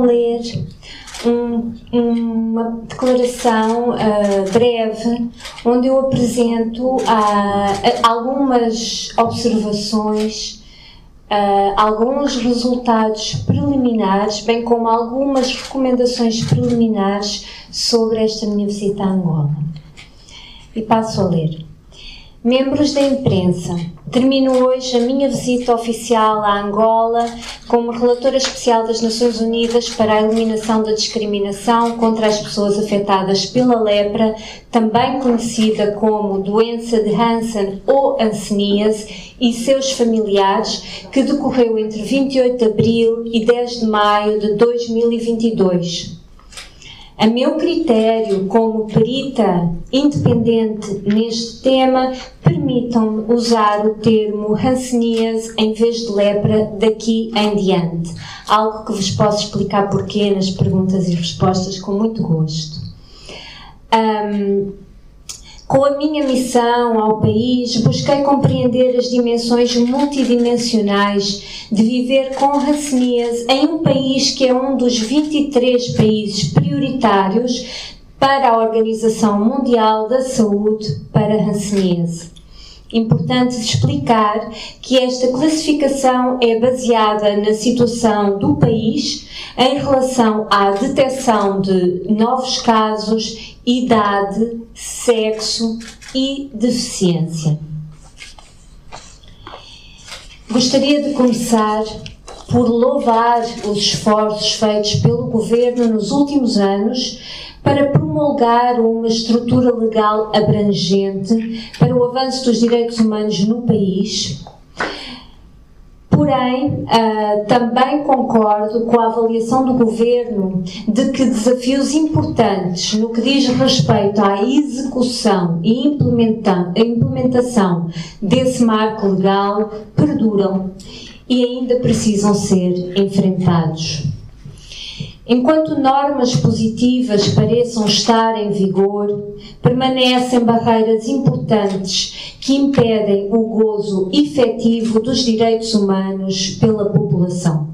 ler uma declaração breve, onde eu apresento algumas observações, alguns resultados preliminares, bem como algumas recomendações preliminares sobre esta minha visita a Angola. E passo a ler. Membros da imprensa, termino hoje a minha visita oficial a Angola como relatora especial das Nações Unidas para a eliminação da discriminação contra as pessoas afetadas pela lepra, também conhecida como doença de Hansen ou hanseníase, e seus familiares, que decorreu entre 28 de abril e 10 de maio de 2022. A meu critério, como perita independente neste tema, permitam-me usar o termo hanseníase em vez de lepra daqui em diante. Algo que vos posso explicar porquê nas perguntas e respostas com muito gosto. Com a minha missão ao país, busquei compreender as dimensões multidimensionais de viver com hanseníase em um país que é um dos 23 países prioritários para a Organização Mundial da Saúde para hanseníase. Importante explicar que esta classificação é baseada na situação do país em relação à detecção de novos casos, idade, sexo e deficiência. Gostaria de começar por louvar os esforços feitos pelo Governo nos últimos anos para promulgar uma estrutura legal abrangente para o avanço dos direitos humanos no país. Porém, também concordo com a avaliação do Governo de que desafios importantes no que diz respeito à execução e implementação desse marco legal perduram e ainda precisam ser enfrentados. Enquanto normas positivas pareçam estar em vigor, permanecem barreiras importantes que impedem o gozo efetivo dos direitos humanos pela população.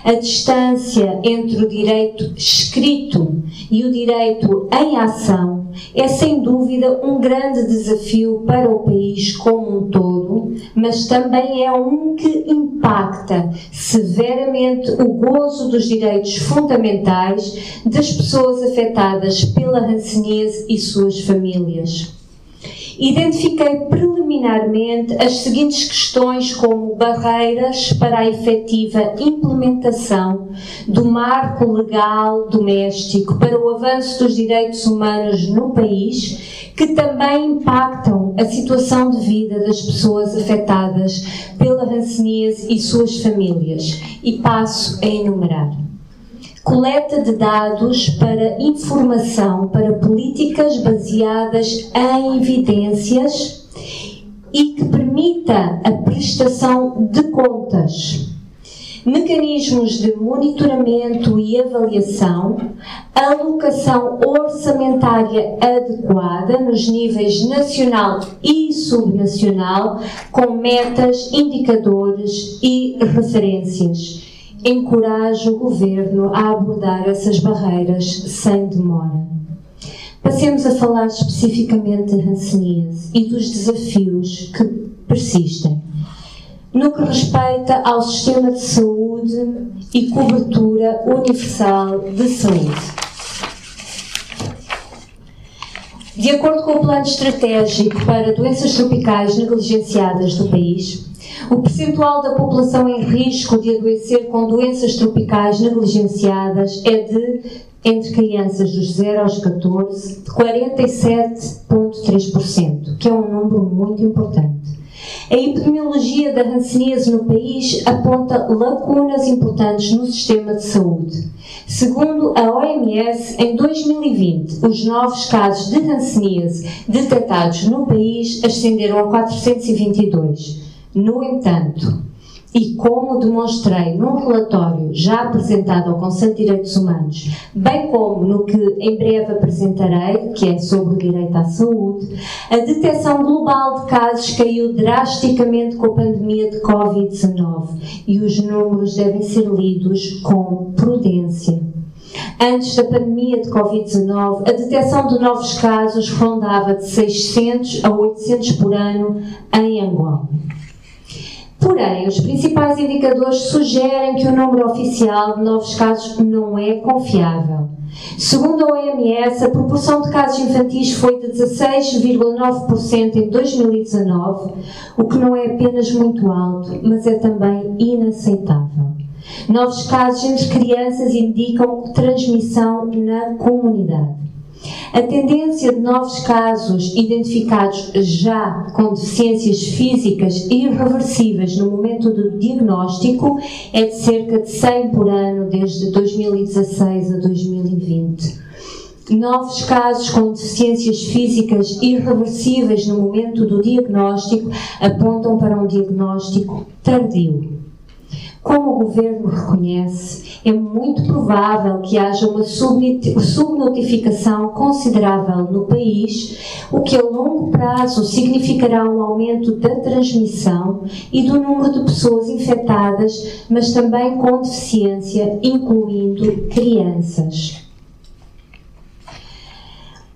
A distância entre o direito escrito e o direito em ação é sem dúvida um grande desafio para o país como um todo, mas também é um que impacta severamente o gozo dos direitos fundamentais das pessoas afetadas pela hanseníase e suas famílias. Identifiquei preliminarmente as seguintes questões como barreiras para a efetiva implementação do marco legal doméstico para o avanço dos direitos humanos no país, que também impactam a situação de vida das pessoas afetadas pela hanseníase e suas famílias, e passo a enumerar. Coleta de dados para informação para políticas baseadas em evidências e que permita a prestação de contas. Mecanismos de monitoramento e avaliação, alocação orçamentária adequada nos níveis nacional e subnacional, com metas, indicadores e referências. Encorajo o Governo a abordar essas barreiras sem demora. Passemos a falar especificamente de hanseníase e dos desafios que persistem. No que respeita ao sistema de saúde e cobertura universal de saúde. De acordo com o Plano Estratégico para Doenças Tropicais Negligenciadas do país, o percentual da população em risco de adoecer com doenças tropicais negligenciadas é de, entre crianças dos 0 aos 14, de 47,3%, que é um número muito importante. A epidemiologia da hanseníase no país aponta lacunas importantes no sistema de saúde. Segundo a OMS, em 2020, os novos casos de hanseníase detectados no país ascenderam a 422. No entanto, e como demonstrei num relatório já apresentado ao Conselho de Direitos Humanos, bem como no que em breve apresentarei, que é sobre o direito à saúde, a detecção global de casos caiu drasticamente com a pandemia de Covid-19 e os números devem ser lidos com prudência. Antes da pandemia de Covid-19, a detecção de novos casos rondava de 600 a 800 por ano em Angola. Porém, os principais indicadores sugerem que o número oficial de novos casos não é confiável. Segundo a OMS, a proporção de casos infantis foi de 16,9% em 2019, o que não é apenas muito alto, mas é também inaceitável. Novos casos entre crianças indicam transmissão na comunidade. A tendência de novos casos identificados já com deficiências físicas irreversíveis no momento do diagnóstico é de cerca de 100 por ano desde 2016 a 2020. Novos casos com deficiências físicas irreversíveis no momento do diagnóstico apontam para um diagnóstico tardio. Como o Governo reconhece, é muito provável que haja uma subnotificação considerável no país, o que a longo prazo significará um aumento da transmissão e do número de pessoas infectadas, mas também com deficiência, incluindo crianças.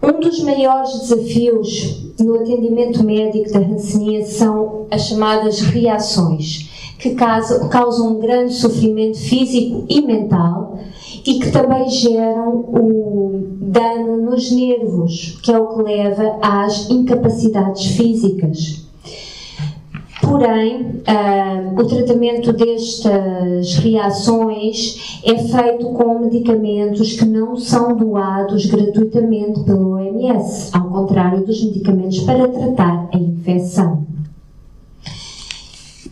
Um dos maiores desafios no atendimento médico da hanseníase são as chamadas reações, que causam um grande sofrimento físico e mental e que também geram o dano nos nervos, que é o que leva às incapacidades físicas. Porém, o tratamento destas reações é feito com medicamentos que não são doados gratuitamente pela OMS, ao contrário dos medicamentos para tratar a infecção.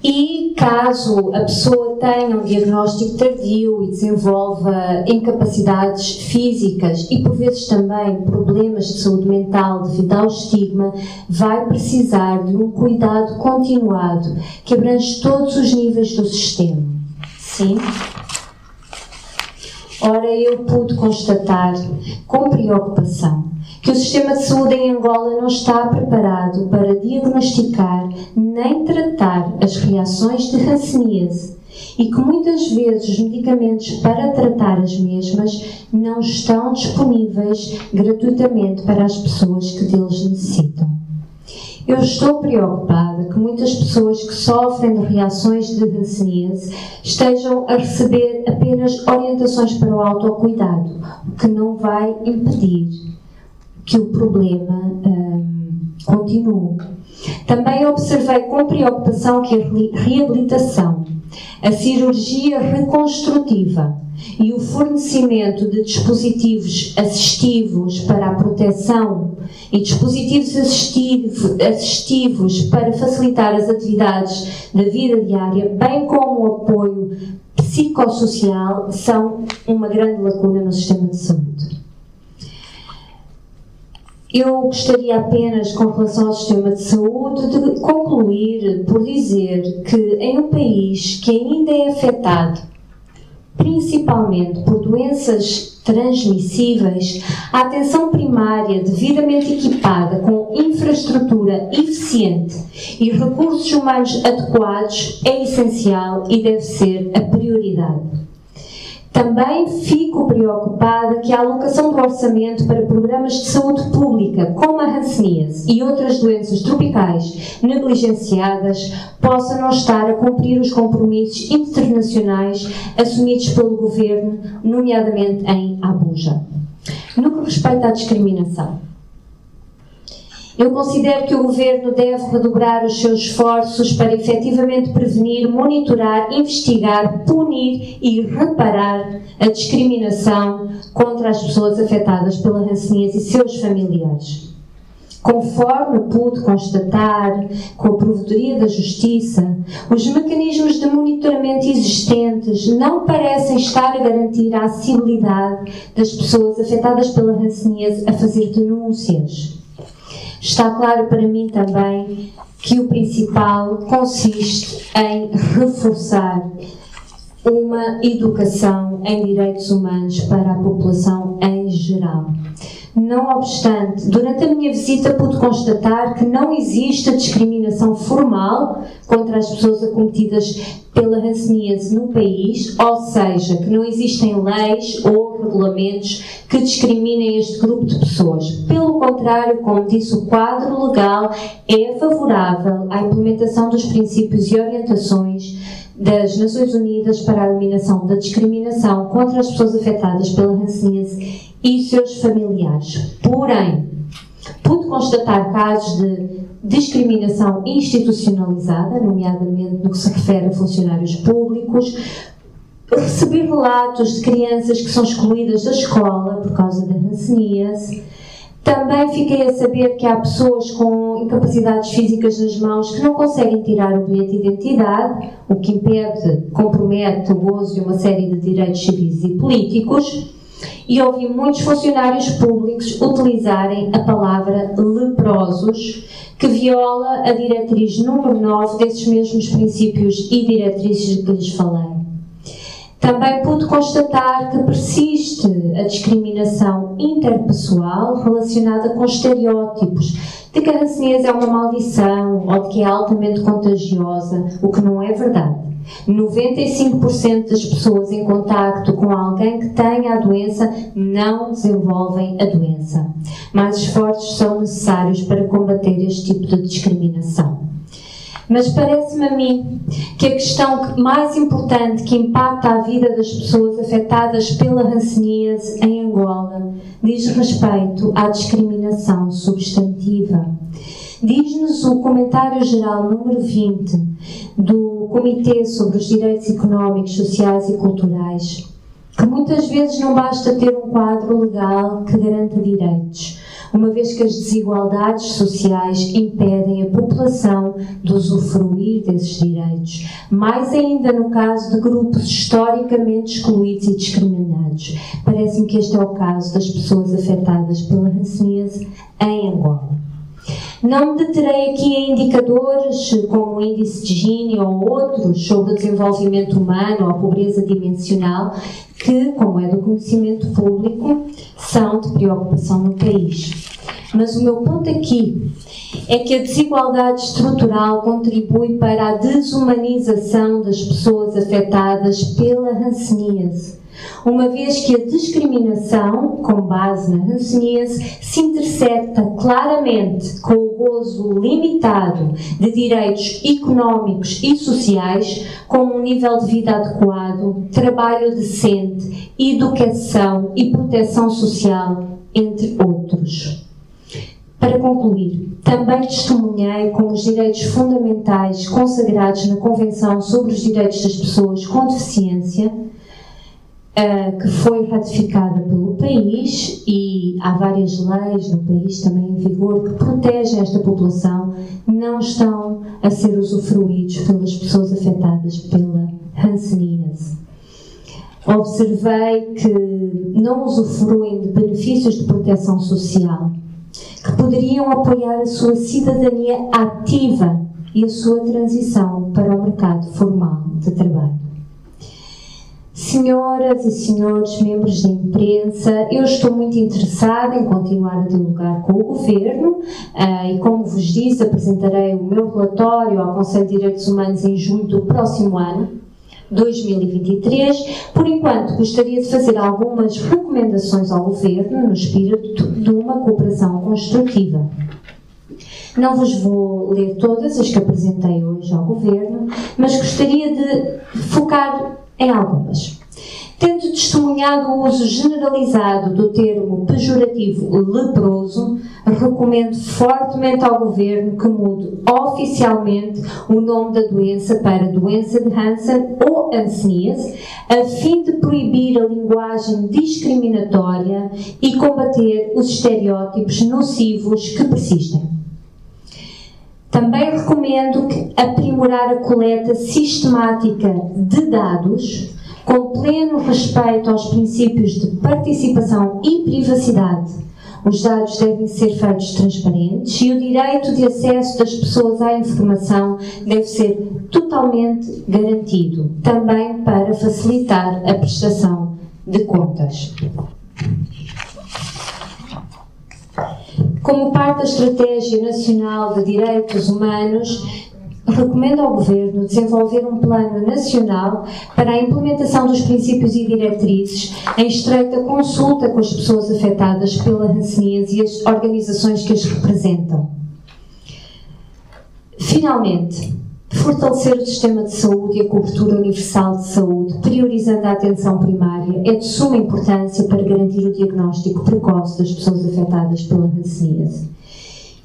E caso a pessoa tenha um diagnóstico tardio e desenvolva incapacidades físicas e por vezes também problemas de saúde mental devido ao estigma, vai precisar de um cuidado continuado que abrange todos os níveis do sistema. Sim? Ora, eu pude constatar com preocupação que o sistema de saúde em Angola não está preparado para diagnosticar nem tratar as reações de hanseníase e que muitas vezes os medicamentos para tratar as mesmas não estão disponíveis gratuitamente para as pessoas que deles necessitam. Eu estou preocupada que muitas pessoas que sofrem de reações de hanseníase estejam a receber apenas orientações para o autocuidado, o que não vai impedir que o problema continue. Também observei com preocupação que a reabilitação, a cirurgia reconstrutiva e o fornecimento de dispositivos assistivos para a proteção e dispositivos assistivos para facilitar as atividades da vida diária, bem como o apoio psicossocial, são uma grande lacuna no sistema de saúde. Eu gostaria apenas, com relação ao sistema de saúde, de concluir por dizer que em um país que ainda é afetado principalmente por doenças transmissíveis, a atenção primária devidamente equipada com infraestrutura eficiente e recursos humanos adequados é essencial e deve ser a prioridade. Também fico preocupada que a alocação do orçamento para programas de saúde pública, como a hanseníase e outras doenças tropicais negligenciadas, possa não estar a cumprir os compromissos internacionais assumidos pelo Governo, nomeadamente em Abuja. No que respeita à discriminação, eu considero que o Governo deve redobrar os seus esforços para efetivamente prevenir, monitorar, investigar, punir e reparar a discriminação contra as pessoas afetadas pela hanseníase e seus familiares. Conforme pude constatar com a Provedoria da Justiça, os mecanismos de monitoramento existentes não parecem estar a garantir a acessibilidade das pessoas afetadas pela hanseníase a fazer denúncias. Está claro para mim também que o principal consiste em reforçar uma educação em direitos humanos para a população em geral. Não obstante, durante a minha visita pude constatar que não existe a discriminação formal contra as pessoas acometidas pela hanseníase no país, ou seja, que não existem leis ou regulamentos que discriminem este grupo de pessoas. Pelo contrário, como disse, o quadro legal é favorável à implementação dos princípios e orientações das Nações Unidas para a eliminação da discriminação contra as pessoas afetadas pela hanseníase e seus familiares. Porém, pude constatar casos de discriminação institucionalizada, nomeadamente no que se refere a funcionários públicos, recebi relatos de crianças que são excluídas da escola por causa da hanseníase. Também fiquei a saber que há pessoas com incapacidades físicas nas mãos que não conseguem tirar o bilhete de identidade, o que compromete o gozo de uma série de direitos civis e políticos. E ouvi muitos funcionários públicos utilizarem a palavra leprosos, que viola a diretriz número 9 desses mesmos princípios e diretrizes de que lhes falei. Também pude constatar que persiste a discriminação interpessoal relacionada com estereótipos de que a hanseníase é uma maldição ou de que é altamente contagiosa, o que não é verdade. 95% das pessoas em contacto com alguém que tenha a doença não desenvolvem a doença. Mais esforços são necessários para combater este tipo de discriminação. Mas parece-me a mim que a questão mais importante que impacta a vida das pessoas afetadas pela hanseníase em Angola diz respeito à discriminação substantiva. Diz-nos o comentário geral número 20 do Comitê sobre os Direitos Económicos, Sociais e Culturais que muitas vezes não basta ter um quadro legal que garanta direitos, uma vez que as desigualdades sociais impedem a população de usufruir desses direitos, mais ainda no caso de grupos historicamente excluídos e discriminados. Parece-me que este é o caso das pessoas afetadas pela hanseníase em Angola. Não me deterei aqui em indicadores como o índice de Gini ou outros sobre o desenvolvimento humano ou a pobreza dimensional, que, como é do conhecimento público, são de preocupação no país. Mas o meu ponto aqui é que a desigualdade estrutural contribui para a desumanização das pessoas afetadas pela hanseníase, uma vez que a discriminação, com base na hanseníase, se intersecta claramente com o gozo limitado de direitos económicos e sociais, como um nível de vida adequado, trabalho decente, educação e proteção social, entre outros. Para concluir, também testemunhei como os direitos fundamentais consagrados na Convenção sobre os Direitos das Pessoas com Deficiência, que foi ratificada pelo país, e há várias leis no país também em vigor que protegem esta população, não estão a ser usufruídos pelas pessoas afetadas pela hanseníase. Observei que não usufruem de benefícios de proteção social, que poderiam apoiar a sua cidadania ativa e a sua transição para o mercado formal de trabalho. Senhoras e senhores membros da imprensa, eu estou muito interessada em continuar a dialogar com o Governo e, como vos disse, apresentarei o meu relatório ao Conselho de Direitos Humanos em julho do próximo ano, 2023. Por enquanto, gostaria de fazer algumas recomendações ao Governo no espírito de uma cooperação construtiva. Não vos vou ler todas as que apresentei hoje ao Governo, mas gostaria de focar em algumas. Tendo testemunhado o uso generalizado do termo pejorativo leproso, recomendo fortemente ao Governo que mude oficialmente o nome da doença para doença de Hansen ou hanseníase, a fim de proibir a linguagem discriminatória e combater os estereótipos nocivos que persistem. Também recomendo aprimorar a coleta sistemática de dados, com pleno respeito aos princípios de participação e privacidade, Os dados devem ser feitos transparentes e o direito de acesso das pessoas à informação deve ser totalmente garantido, também para facilitar a prestação de contas. Como parte da Estratégia Nacional de Direitos Humanos, recomendo ao Governo desenvolver um plano nacional para a implementação dos princípios e diretrizes em estreita consulta com as pessoas afetadas pela hanseníase e as organizações que as representam. Finalmente, fortalecer o sistema de saúde e a cobertura universal de saúde, priorizando a atenção primária, é de suma importância para garantir o diagnóstico precoce das pessoas afetadas pela hanseníase.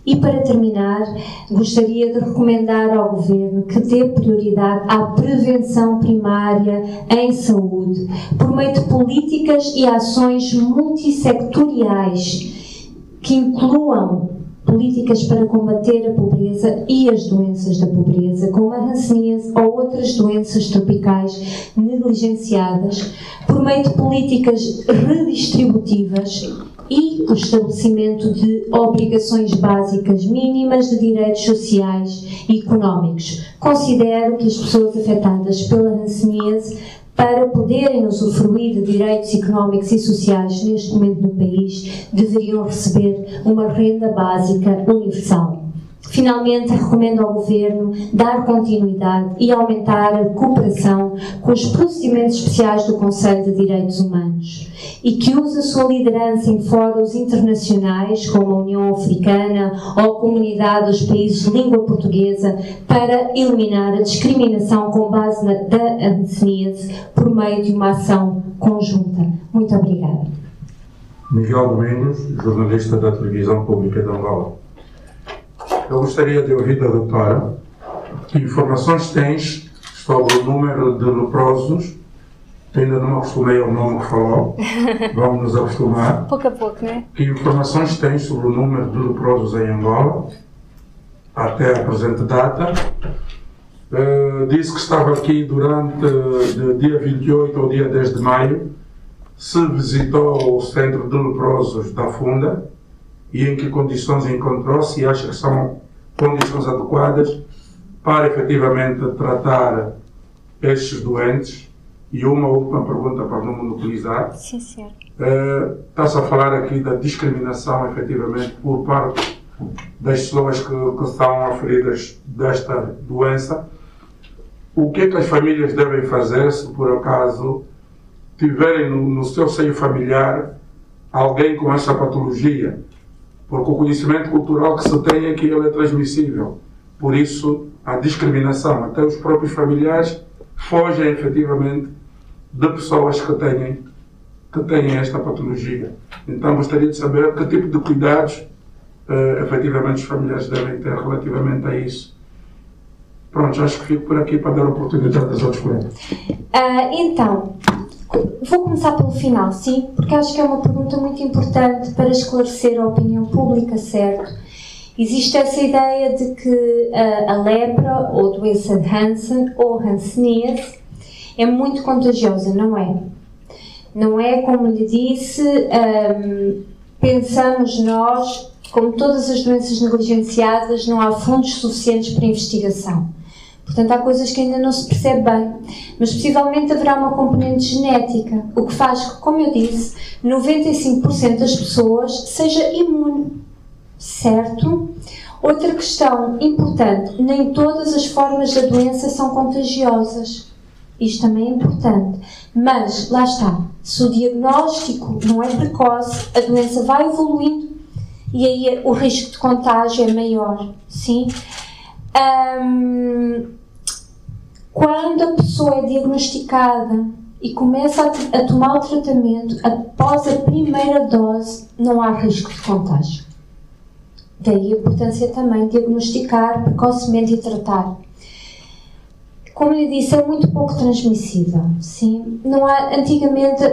E para terminar, gostaria de recomendar ao Governo que dê prioridade à prevenção primária em saúde, por meio de políticas e ações multissectoriais que incluam políticas para combater a pobreza e as doenças da pobreza, como a hanseníase ou outras doenças tropicais negligenciadas, por meio de políticas redistributivas e o estabelecimento de obrigações básicas mínimas de direitos sociais e económicos. Considero que as pessoas afetadas pela hanseníase, para poderem usufruir de direitos económicos e sociais neste momento no país, deveriam receber uma renda básica universal. Finalmente, recomendo ao Governo dar continuidade e aumentar a cooperação com os procedimentos especiais do Conselho de Direitos Humanos e que use a sua liderança em fóruns internacionais como a União Africana ou a Comunidade dos Países de Língua Portuguesa para eliminar a discriminação com base da hanseníase por meio de uma ação conjunta. Muito obrigada. Miguel Domingos, jornalista da Televisão Pública de Angola. Eu gostaria de ouvir da doutora que informações tens sobre o número de leprosos. Ainda não me acostumei ao nome que falou, vamos nos acostumar. Pouco a pouco, não é? Que informações tens sobre o número de leprosos em Angola, até a presente data? Disse que estava aqui durante dia 28 ao dia 10 de maio, se visitou o centro de leprosos da Funda, e em que condições encontrou-se e acha que são condições adequadas para efetivamente tratar estes doentes. E uma última pergunta para não monopolizar. Sim, senhor. Está-se a falar aqui da discriminação efetivamente por parte das pessoas que são aferidas desta doença. O que é que as famílias devem fazer se por acaso tiverem no seu seio familiar alguém com essa patologia? Porque o conhecimento cultural que se tem é que ele é transmissível. Por isso, a discriminação, até os próprios familiares fogem efetivamente de pessoas que têm esta patologia. Então, gostaria de saber que tipo de cuidados efetivamente os familiares devem ter relativamente a isso. Pronto, acho que fico por aqui para dar oportunidade aos outros colegas. Então, vou começar pelo final, sim, porque acho que é uma pergunta muito importante para esclarecer a opinião pública, certo? Existe essa ideia de que a lepra, ou doença de Hansen, ou hanseníase, é muito contagiosa, não é? Não é, como lhe disse, pensamos nós, como todas as doenças negligenciadas, não há fundos suficientes para investigação. Portanto, há coisas que ainda não se percebe bem, mas possivelmente haverá uma componente genética, o que faz que, como eu disse, 95% das pessoas seja imune, certo? Outra questão importante, nem todas as formas da doença são contagiosas. Isto também é importante, mas, lá está, se o diagnóstico não é precoce, a doença vai evoluindo e aí o risco de contágio é maior, sim? Quando a pessoa é diagnosticada e começa a tomar o tratamento após a primeira dose, não há risco de contágio. Daí a importância também de diagnosticar precocemente e tratar. Como lhe disse, é muito pouco transmissível, sim? Não há, antigamente,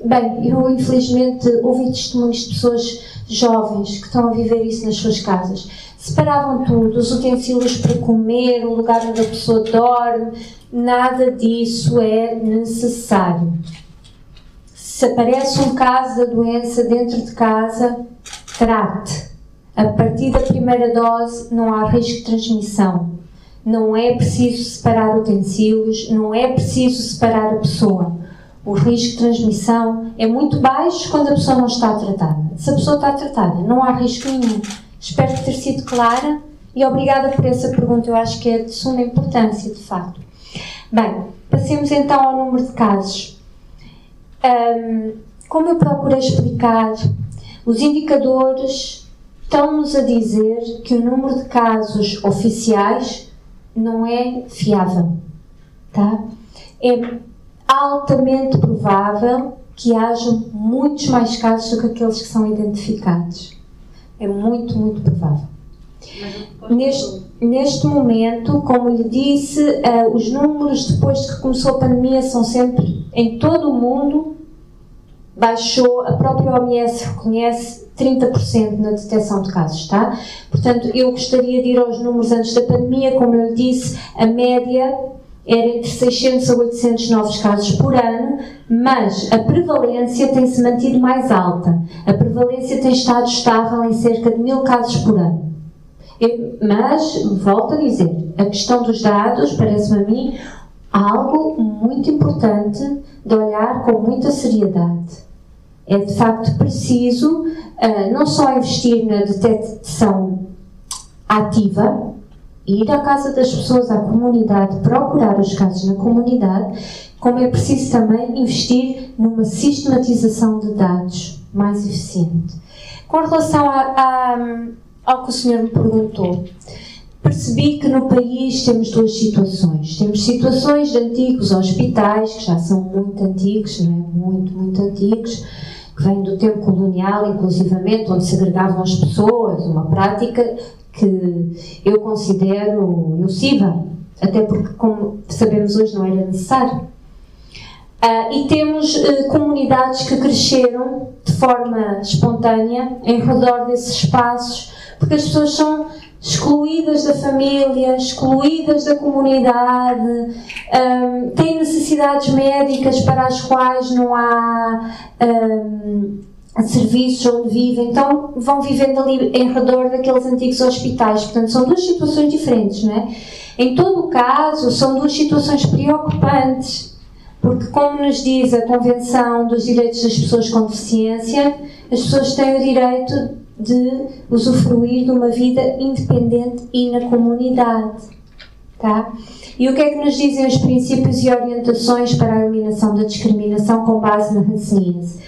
bem, eu infelizmente ouvi testemunhos de pessoas jovens que estão a viver isso nas suas casas. Separavam tudo, os utensílios para comer, o lugar onde a pessoa dorme, nada disso é necessário. Se aparece um caso da doença dentro de casa, trate. A partir da primeira dose não há risco de transmissão. Não é preciso separar utensílios, não é preciso separar a pessoa. O risco de transmissão é muito baixo quando a pessoa não está tratada. Se a pessoa está tratada, não há risco nenhum. Espero ter sido clara e obrigada por essa pergunta. Eu acho que é de suma importância, de facto. Bem, passemos então ao número de casos. Como eu procurei explicar, os indicadores estão-nos a dizer que o número de casos oficiais não é fiável, tá? É altamente provável que haja muitos mais casos do que aqueles que são identificados. É muito, muito provável. Neste momento, como lhe disse, os números depois de que começou a pandemia são sempre, em todo o mundo, baixou, a própria OMS reconhece 30% na detecção de casos, tá? Portanto, eu gostaria de ir aos números antes da pandemia. Como eu lhe disse, a média era entre 600 a 800 novos casos por ano, mas a prevalência tem-se mantido mais alta. A prevalência tem estado estável em cerca de 1000 casos por ano. Mas, volto a dizer, a questão dos dados parece-me a mim algo muito importante de olhar com muita seriedade. É de facto preciso não só investir na detecção ativa, ir à casa das pessoas, à comunidade, procurar os casos na comunidade, como é preciso também investir numa sistematização de dados mais eficiente. Com relação ao que o senhor me perguntou, percebi que no país temos duas situações. Temos situações de antigos hospitais, que já são muito antigos, não é? Muito antigos, que vêm do tempo colonial, inclusivamente, onde segregavam as pessoas, uma prática que eu considero nociva, até porque, como sabemos hoje, não era necessário. E temos comunidades que cresceram de forma espontânea em redor desses espaços, porque as pessoas são excluídas da família, excluídas da comunidade, têm necessidades médicas para as quais não há serviços onde vivem, então vão vivendo ali em redor daqueles antigos hospitais. Portanto, são duas situações diferentes, não é? Em todo o caso, são duas situações preocupantes, porque, como nos diz a Convenção dos Direitos das Pessoas com Deficiência, as pessoas têm o direito de usufruir de uma vida independente e na comunidade, tá? E o que é que nos dizem os princípios e orientações para a eliminação da discriminação com base na hanseníase?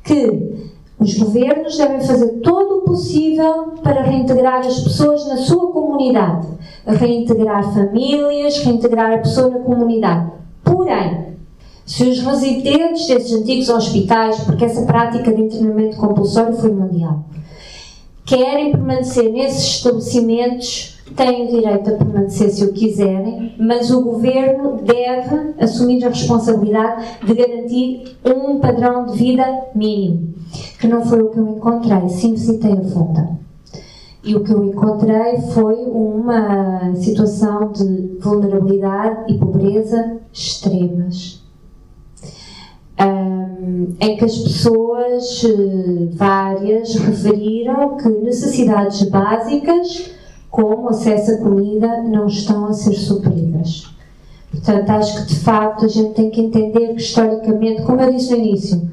Que os governos devem fazer todo o possível para reintegrar as pessoas na sua comunidade, reintegrar famílias, reintegrar a pessoa na comunidade. Porém, se os residentes desses antigos hospitais, porque essa prática de internamento compulsório foi mundial, querem permanecer nesses estabelecimentos, têm o direito a permanecer se o quiserem, mas o governo deve assumir a responsabilidade de garantir um padrão de vida mínimo, que não foi o que eu encontrei, sim visitei a Funda. E o que eu encontrei foi uma situação de vulnerabilidade e pobreza extremas. Em que as pessoas, várias, referiram que necessidades básicas, como acesso à comida, não estão a ser supridas. Portanto, acho que de facto a gente tem que entender que historicamente, como eu disse no início,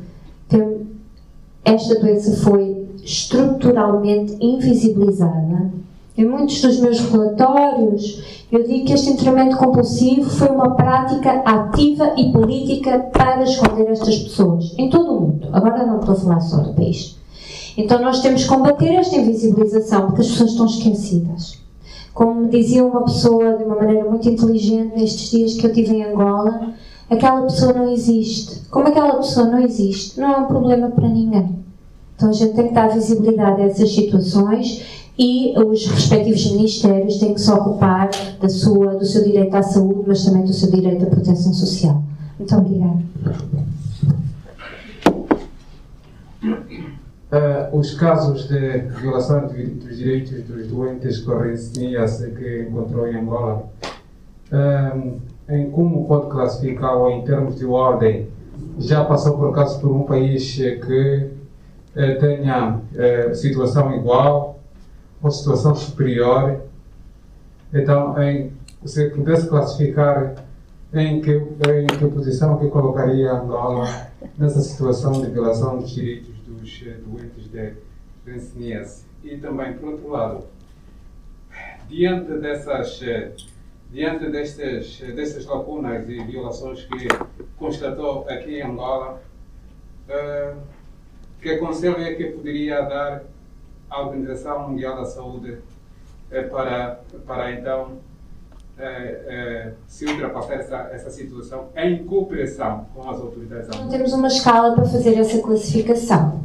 esta doença foi estruturalmente invisibilizada. Em muitos dos meus relatórios, eu digo que este internamento compulsivo foi uma prática ativa e política para esconder estas pessoas, em todo o mundo. Agora não estou a falar só do país. Então nós temos que combater esta invisibilização, porque as pessoas estão esquecidas. Como me dizia uma pessoa de uma maneira muito inteligente nestes dias que eu tive em Angola, aquela pessoa não existe. Como aquela pessoa não existe, não é um problema para ninguém. Então a gente tem que dar visibilidade a essas situações e os respectivos ministérios têm que se ocupar do seu direito à saúde, mas também do seu direito à proteção social. Muito obrigada. Os casos de violação dos direitos dos doentes com hanseníase que encontrou em Angola, em como pode classificar, ou em termos de ordem, já passou por acaso por um país que tenha situação igual ou situação superior? Então, se pudesse classificar em que posição que colocaria Angola nessa situação de violação dos direitos dos doentes de hanseníase? E também, por outro lado, diante destas lacunas e violações que constatou aqui em Angola, que conselho é que poderia dar à Organização Mundial da Saúde para então se ultrapassar essa situação em cooperação com as autoridades? Não temos uma escala para fazer essa classificação.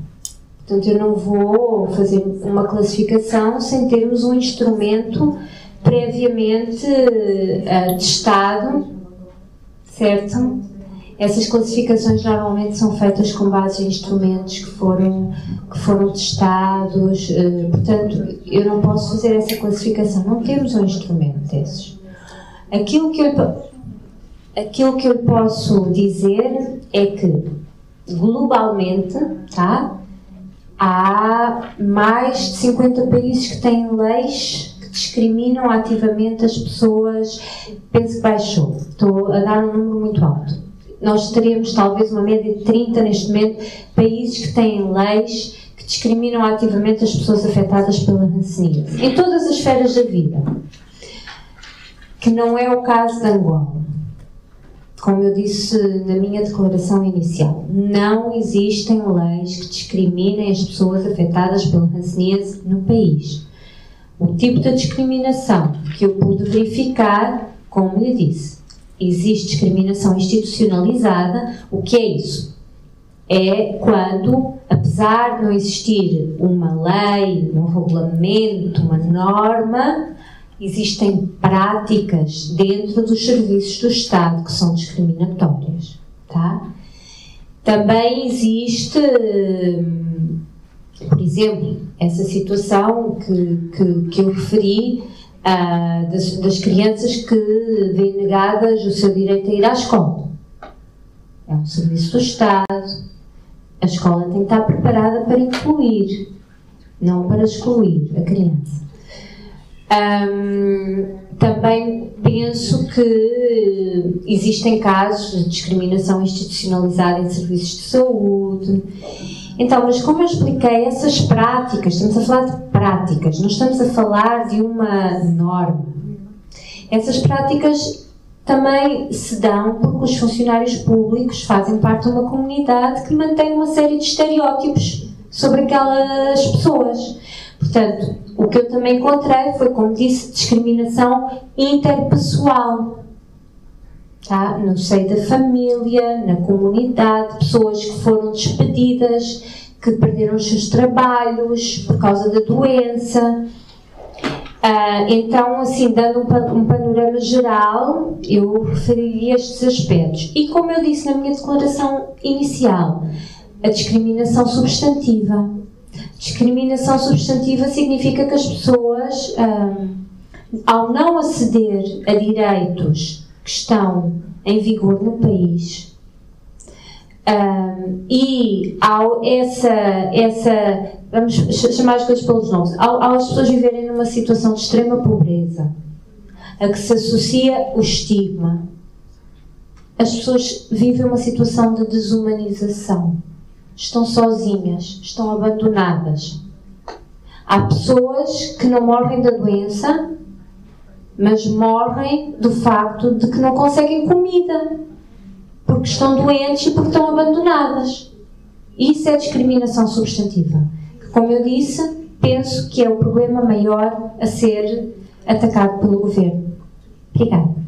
Portanto, eu não vou fazer uma classificação sem termos um instrumento previamente testado, certo? Essas classificações normalmente são feitas com base em instrumentos que foram testados, portanto, eu não posso fazer essa classificação, não temos um instrumento desses. Aquilo que eu posso dizer é que, globalmente, tá, há mais de 50 países que têm leis que discriminam ativamente as pessoas. Penso que baixou, estou a dar um número muito alto. Nós teríamos talvez uma média de 30 neste momento, países que têm leis que discriminam ativamente as pessoas afetadas pela hanseníase, em todas as esferas da vida, que não é o caso de Angola. Como eu disse na minha declaração inicial, não existem leis que discriminem as pessoas afetadas pela hanseníase no país. O tipo de discriminação que eu pude verificar, como lhe disse, existe discriminação institucionalizada. O que é isso? É quando, apesar de não existir uma lei, um regulamento, uma norma, existem práticas dentro dos serviços do Estado que são discriminatórias, tá? Também existe, por exemplo, essa situação que eu referi, das crianças que vêem negadas o seu direito a ir à escola. É um serviço do Estado. A escola tem que estar preparada para incluir, não para excluir a criança. Também penso que existem casos de discriminação institucionalizada em serviços de saúde. Então, mas como eu expliquei, essas práticas, estamos a falar de práticas, não estamos a falar de uma norma. Essas práticas também se dão porque os funcionários públicos fazem parte de uma comunidade que mantém uma série de estereótipos sobre aquelas pessoas. Portanto, o que eu também encontrei foi, como disse, discriminação interpessoal. Tá? No seio da família, na comunidade, pessoas que foram despedidas, que perderam os seus trabalhos por causa da doença. Então, assim, dando um panorama geral, eu referiria estes aspectos. E como eu disse na minha declaração inicial, a discriminação substantiva. Discriminação substantiva significa que as pessoas, ao não aceder a direitos que estão em vigor no país, e ao vamos chamar as coisas pelos nomes, ao as pessoas viverem numa situação de extrema pobreza, a que se associa o estigma, as pessoas vivem uma situação de desumanização, estão sozinhas, estão abandonadas. Há pessoas que não morrem da doença, mas morrem do facto de que não conseguem comida, porque estão doentes e porque estão abandonadas. Isso é discriminação substantiva. Como eu disse, penso que é o problema maior a ser atacado pelo governo. Obrigada.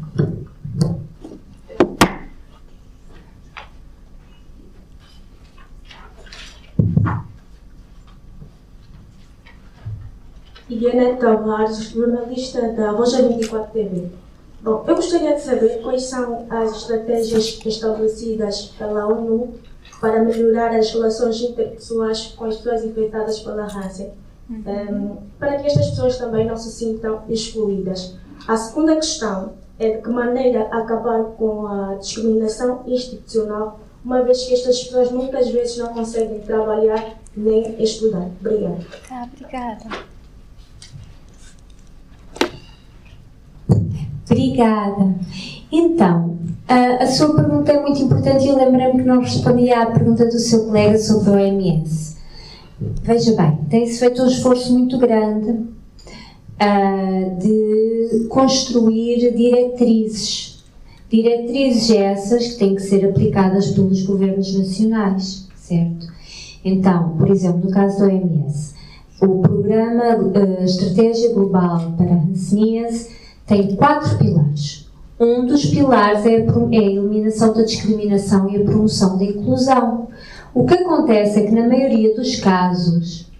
Eliana Tavares, jornalista da Roja 24 TV. Bom, eu gostaria de saber quais são as estratégias estabelecidas pela ONU para melhorar as relações interpessoais com as pessoas infectadas pela Hansen, para que estas pessoas também não se sintam excluídas. A segunda questão é de que maneira acabar com a discriminação institucional uma vez que estas pessoas muitas vezes não conseguem trabalhar nem estudar. Obrigada. Obrigada. Obrigada. Então, a sua pergunta é muito importante e eu lembrei-me que não respondi à pergunta do seu colega sobre o OMS. Veja bem, tem-se feito um esforço muito grande de construir diretrizes. Diretrizes essas que têm que ser aplicadas pelos governos nacionais, certo? Então, por exemplo, no caso do OMS, o programa Estratégia Global para a Hanseníase tem 4 pilares. Um dos pilares é a eliminação da discriminação e a promoção da inclusão. O que acontece é que, na maioria dos casos,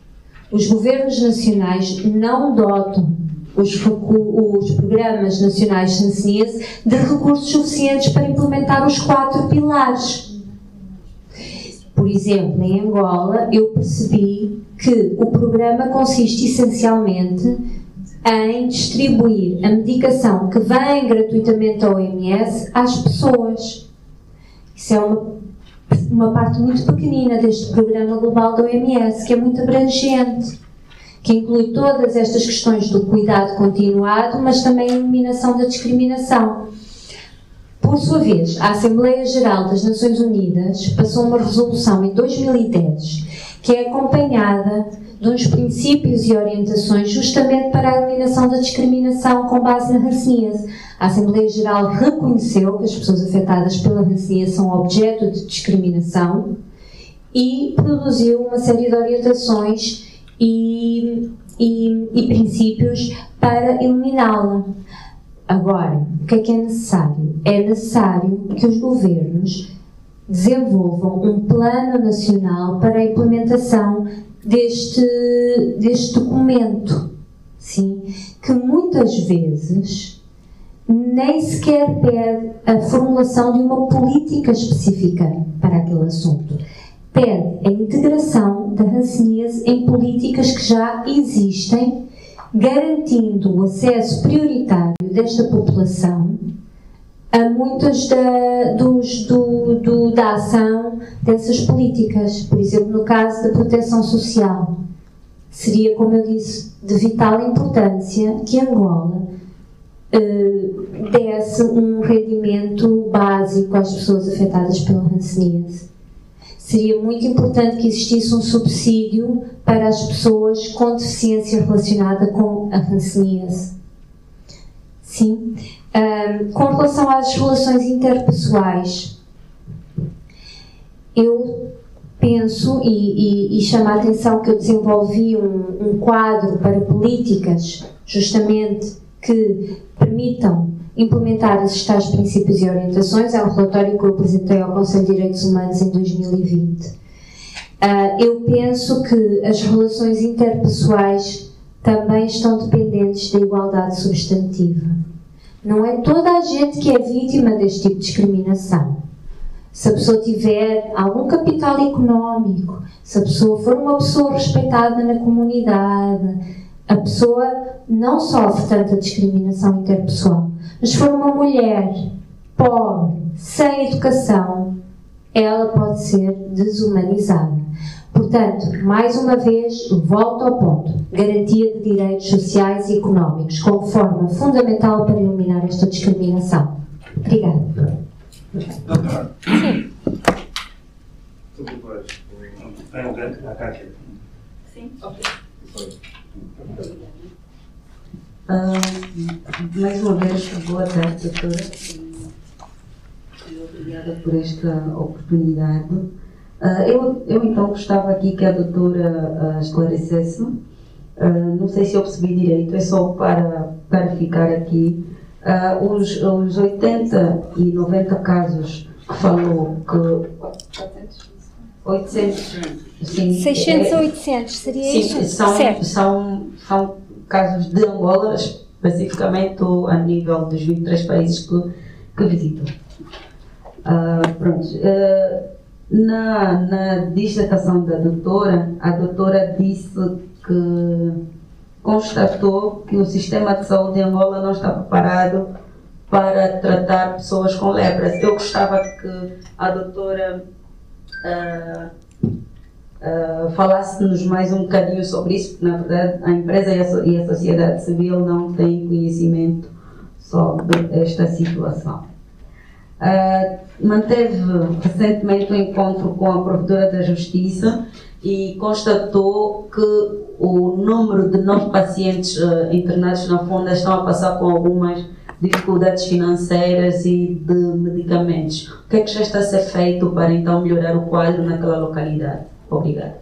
os governos nacionais não dotam os programas nacionais de hanseníase de recursos suficientes para implementar os 4 pilares. Por exemplo, em Angola, eu percebi que o programa consiste essencialmente em distribuir a medicação que vem gratuitamente ao OMS às pessoas. Isso é uma parte muito pequenina deste programa global da OMS, que é muito abrangente, que inclui todas estas questões do cuidado continuado, mas também a eliminação da discriminação. Por sua vez, a Assembleia Geral das Nações Unidas passou uma resolução em 2010 que é acompanhada de uns princípios e orientações justamente para a eliminação da discriminação com base na hanseníase. A Assembleia Geral reconheceu que as pessoas afetadas pela hanseníase são objeto de discriminação e produziu uma série de orientações e princípios para eliminá-la. Agora, o que é necessário? É necessário que os governos desenvolvam um plano nacional para a implementação deste documento, sim, que muitas vezes nem sequer pede a formulação de uma política específica para aquele assunto. Pede a integração da hanseníase em políticas que já existem, garantindo o acesso prioritário desta população a muitas da ação dessas políticas. Por exemplo, no caso da proteção social, seria, como eu disse, de vital importância que Angola desse um rendimento básico às pessoas afetadas pela hanseníase. Seria muito importante que existisse um subsídio para as pessoas com deficiência relacionada com a hanseníase. Sim. Com relação às relações interpessoais, eu penso e chamo a atenção que eu desenvolvi um quadro para políticas justamente que permitam implementar esses tais princípios e orientações. É um relatório que eu apresentei ao Conselho de Direitos Humanos em 2020. Eu penso que as relações interpessoais também estão dependentes da igualdade substantiva. Não é toda a gente que é vítima deste tipo de discriminação. Se a pessoa tiver algum capital económico, se a pessoa for uma pessoa respeitada na comunidade, a pessoa não sofre tanta discriminação interpessoal. Mas se for uma mulher pobre, sem educação, ela pode ser desumanizada. Portanto, mais uma vez, volto ao ponto. Garantia de direitos sociais e económicos como forma fundamental para eliminar esta discriminação. Obrigada. Doutora. Tu depois. Tem alguém? A Cátia. Sim, ok. Mais uma vez, boa tarde, doutora. Obrigada por esta oportunidade. Eu então gostava aqui que a doutora esclarecesse, não sei se eu percebi direito, é só para ficar aqui, os 80 e 90 casos que falou que 800, sim, 600 ou 800, seria sim, isso? são casos de Angola, especificamente a nível dos 23 países que visitam. Pronto. Na dissertação da doutora, a doutora disse que constatou que o sistema de saúde em Angola não está preparado para tratar pessoas com lepras. Eu gostava que a doutora falasse-nos mais um bocadinho sobre isso, porque na verdade a empresa e a sociedade civil não têm conhecimento sobre esta situação. Manteve recentemente um encontro com a Provedora da Justiça e constatou que o número de novos pacientes internados na Fonda estão a passar com algumas dificuldades financeiras e de medicamentos. O que é que já está a ser feito para então melhorar o quadro naquela localidade? Obrigada.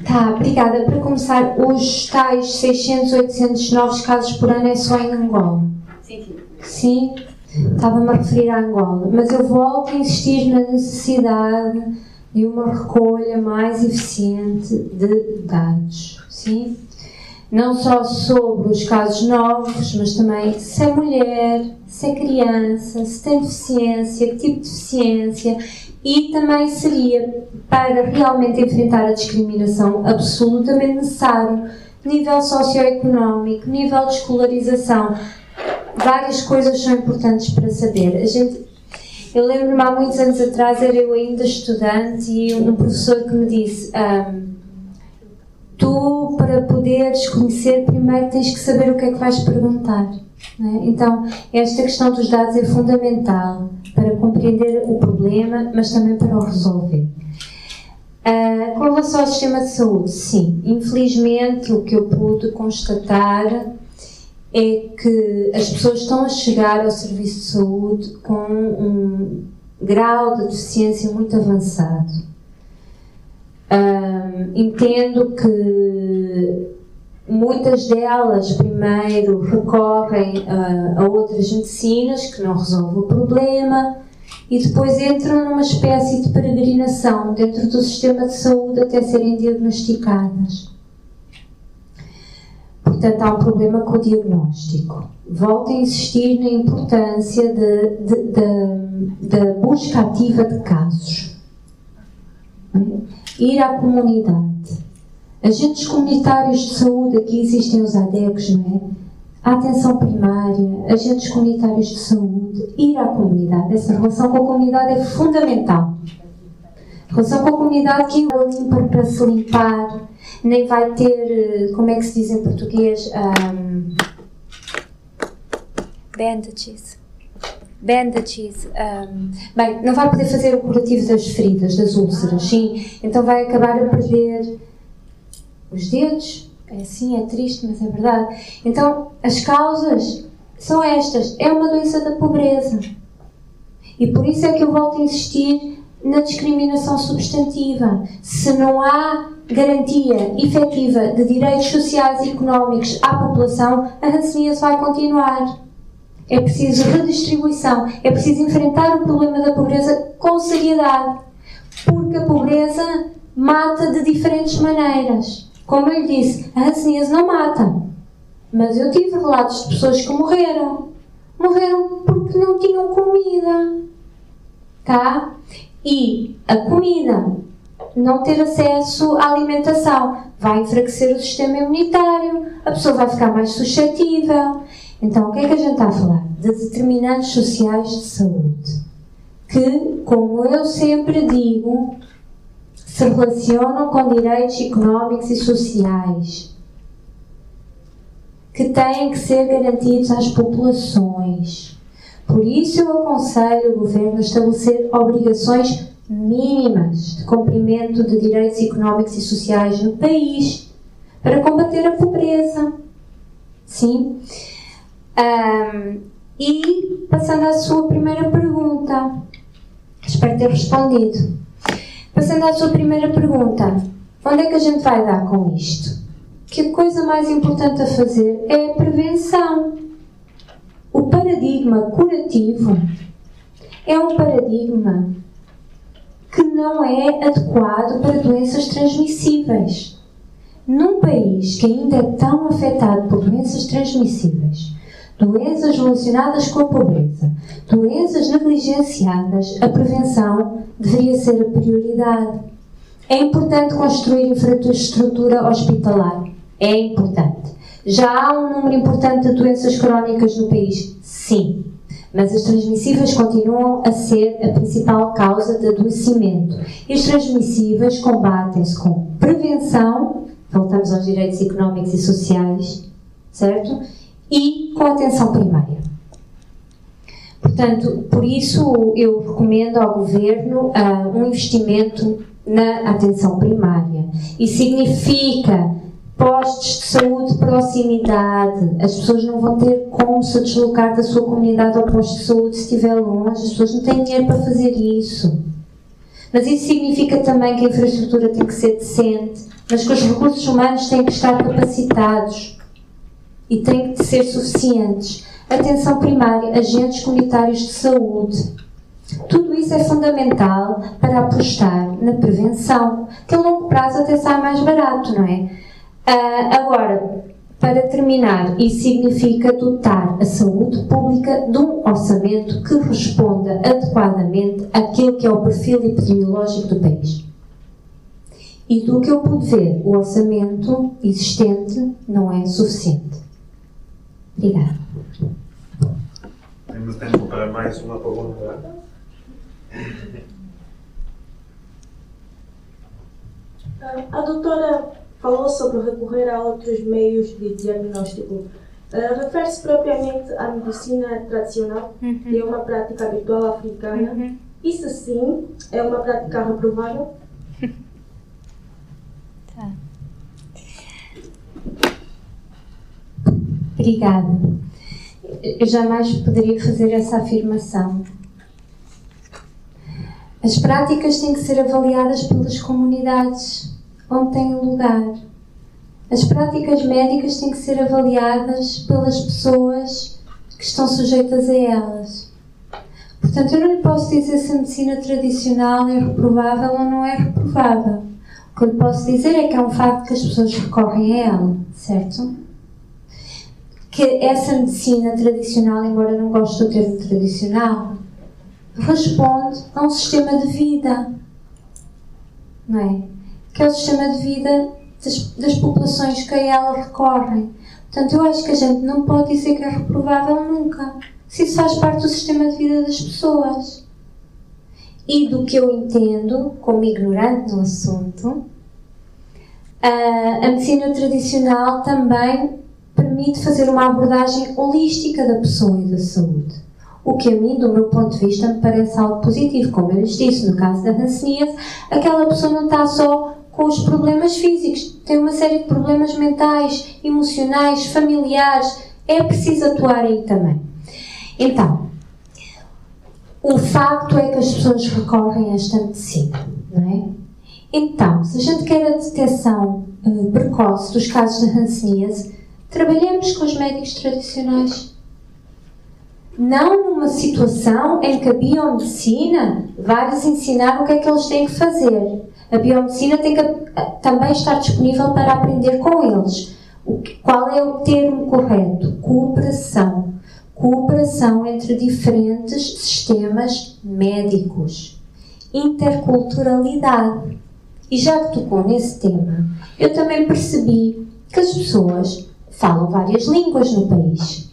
Tá, obrigada. Para começar, os tais 600, 800 novos casos por ano é só em Angola? Sim. Sim? Estava-me a referir a Angola. Mas eu volto a insistir na necessidade de uma recolha mais eficiente de dados. Sim? Não só sobre os casos novos, mas também se é mulher, se é criança, se tem deficiência, que tipo de deficiência. E também seria, para realmente enfrentar a discriminação, absolutamente necessário nível socioeconómico, nível de escolarização. Várias coisas são importantes para saber. Eu lembro-me há muitos anos atrás, era eu ainda estudante, e um professor que me disse: tu, para poderes conhecer, primeiro tens que saber o que é que vais perguntar. Não é? Então, esta questão dos dados é fundamental para compreender o problema, mas também para o resolver. Com relação ao sistema de saúde, sim, infelizmente o que eu pude constatar é que as pessoas estão a chegar ao serviço de saúde com um grau de deficiência muito avançado. Entendo que muitas delas primeiro recorrem a outras medicinas que não resolvem o problema e depois entram numa espécie de peregrinação dentro do sistema de saúde até serem diagnosticadas. Portanto, há um problema com o diagnóstico. Volto a insistir na importância da busca ativa de casos. Ir à comunidade. Agentes comunitários de saúde, aqui existem os ADECs, não é? A atenção primária, agentes comunitários de saúde, ir à comunidade. Essa relação com a comunidade é fundamental. A relação com a comunidade que é limpa para se limpar, nem vai ter, como é que se diz em português? Bandages. Bem, não vai poder fazer o curativo das feridas, das úlceras, sim. Então vai acabar a perder os dedos. É assim, é triste, mas é verdade. Então, as causas são estas. É uma doença da pobreza. E por isso é que eu volto a insistir na discriminação substantiva. Se não há garantia efetiva de direitos sociais e económicos à população, a hanseníase vai continuar. É preciso redistribuição. É preciso enfrentar o problema da pobreza com seriedade. Porque a pobreza mata de diferentes maneiras. Como eu lhe disse, a hanseníase não mata. Mas eu tive relatos de pessoas que morreram. Morreram porque não tinham comida. Tá? E a comida, não ter acesso à alimentação, vai enfraquecer o sistema imunitário, a pessoa vai ficar mais suscetível. Então, o que é que a gente está a falar? De determinantes sociais de saúde, que, como eu sempre digo, se relacionam com direitos económicos e sociais, que têm que ser garantidos às populações. Por isso eu aconselho o Governo a estabelecer obrigações mínimas de cumprimento de direitos económicos e sociais no país, para combater a pobreza. Sim? E, passando à sua primeira pergunta, espero ter respondido. Passando à sua primeira pergunta, onde é que a gente vai dar com isto? Que a coisa mais importante a fazer é a prevenção. O paradigma curativo é um paradigma que não é adequado para doenças transmissíveis. Num país que ainda é tão afetado por doenças transmissíveis, doenças relacionadas com a pobreza, doenças negligenciadas, a prevenção deveria ser a prioridade. É importante construir infraestrutura hospitalar. É importante. Já há um número importante de doenças crónicas no país? Sim. Mas as transmissíveis continuam a ser a principal causa de adoecimento. E as transmissíveis combatem-se com prevenção, voltamos aos direitos económicos e sociais, certo? E com atenção primária. Portanto, por isso eu recomendo ao Governo um investimento na atenção primária. E significa postos de saúde de proximidade. As pessoas não vão ter como se deslocar da sua comunidade ao posto de saúde se estiver longe. As pessoas não têm dinheiro para fazer isso. Mas isso significa também que a infraestrutura tem que ser decente, mas que os recursos humanos têm que estar capacitados e têm que ser suficientes. Atenção primária, agentes comunitários de saúde. Tudo isso é fundamental para apostar na prevenção, que a longo prazo até sai mais barato, não é? Agora, para terminar, isso significa dotar a saúde pública de um orçamento que responda adequadamente àquilo que é o perfil epidemiológico do país. E do que eu pude ver, o orçamento existente não é suficiente. Obrigada. Temos tempo para mais uma pergunta. A doutora falou sobre recorrer a outros meios de diagnóstico. Refere-se propriamente à medicina tradicional, que é uma prática habitual africana. Isso sim é uma prática reprovável? Tá. Obrigada. Eu jamais poderia fazer essa afirmação. As práticas têm que ser avaliadas pelas comunidades onde têm lugar. As práticas médicas têm que ser avaliadas pelas pessoas que estão sujeitas a elas. Portanto, eu não lhe posso dizer se a medicina tradicional é reprovável ou não é reprovável. O que eu lhe posso dizer é que é um facto que as pessoas recorrem a ela, certo? Que essa medicina tradicional, embora eu não goste do termo tradicional, responde a um sistema de vida, não é? Que é o sistema de vida das populações que a ela recorrem. Portanto, eu acho que a gente não pode dizer que é reprovável nunca, se isso faz parte do sistema de vida das pessoas. E do que eu entendo, como ignorante no assunto, a medicina tradicional também permite fazer uma abordagem holística da pessoa e da saúde. O que a mim, do meu ponto de vista, me parece algo positivo. Como eu lhes disse, no caso da hanseníase, aquela pessoa não está só com os problemas físicos, tem uma série de problemas mentais, emocionais, familiares. É preciso atuar aí também. Então, o facto é que as pessoas recorrem a esta medicina, não é? Então, se a gente quer a detecção precoce dos casos de hanseníase, trabalhemos com os médicos tradicionais. Não numa situação em que a biomedicina vai-lhes ensinar o que é que eles têm que fazer. A biomedicina tem que também estar disponível para aprender com eles. Qual é o termo correto? Cooperação. Cooperação entre diferentes sistemas médicos. Interculturalidade. E já que tocou nesse tema, eu também percebi que as pessoas falam várias línguas no país.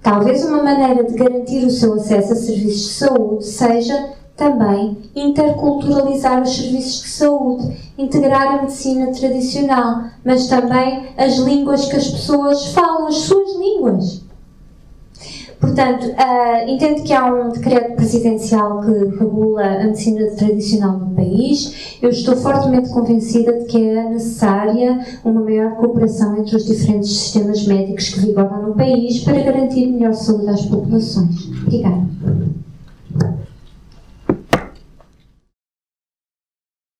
Talvez uma maneira de garantir o seu acesso a serviços de saúde seja também interculturalizar os serviços de saúde, integrar a medicina tradicional, mas também as línguas que as pessoas falam, as suas línguas. Portanto, entendo que há um decreto presidencial que regula a medicina tradicional no país. Eu estou fortemente convencida de que é necessária uma maior cooperação entre os diferentes sistemas médicos que vigoram no país para garantir melhor saúde às populações. Obrigada.